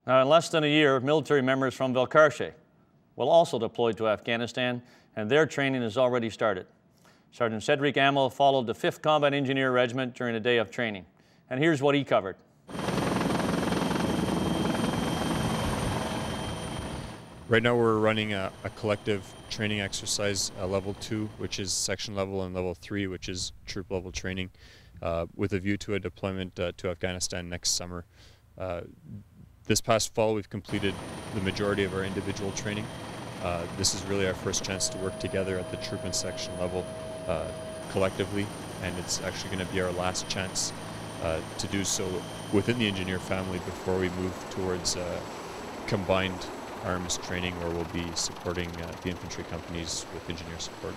Now, in less than a year, military members from Valcarce will also deploy to Afghanistan, and their training has already started. Sergeant Cedric Amel followed the 5th Combat Engineer Regiment during a day of training, and here's what he covered. Right now we're running a collective training exercise, level 2, which is section level, and level 3, which is troop level training, with a view to a deployment to Afghanistan next summer. This past fall we've completed the majority of our individual training. This is really our first chance to work together at the troop and section level collectively, and it's actually going to be our last chance to do so within the engineer family before we move towards combined arms training, where we'll be supporting the infantry companies with engineer support.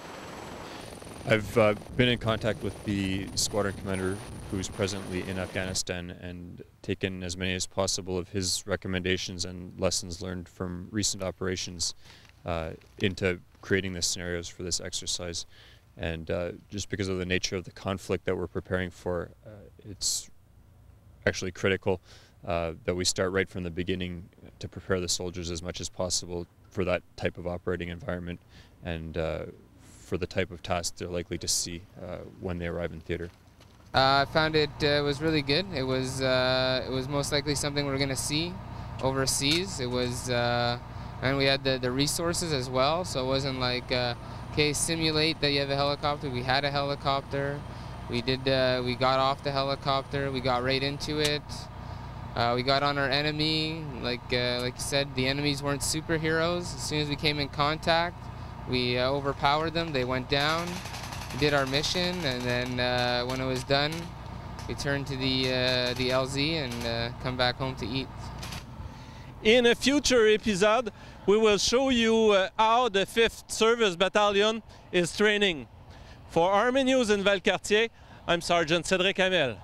I've been in contact with the squadron commander who's presently in Afghanistan and taken as many as possible of his recommendations and lessons learned from recent operations into creating the scenarios for this exercise. And just because of the nature of the conflict that we're preparing for, it's actually critical that we start right from the beginning to prepare the soldiers as much as possible for that type of operating environment and for the type of task they're likely to see when they arrive in theater. I found it was really good. It was most likely something we're going to see overseas. It was, and we had the resources as well, so it wasn't like, okay, simulate that you have a helicopter. We had a helicopter. We got off the helicopter. We got right into it. We got on our enemy. Like you said, the enemies weren't superheroes. As soon as we came in contact, we overpowered them. They went down. We did our mission, and then when it was done, we turned to the LZ and come back home to eat. In a future episode, we will show you how the 5th Service Battalion is training. For Army News in Valcartier, I'm Sergeant Cedric Amel.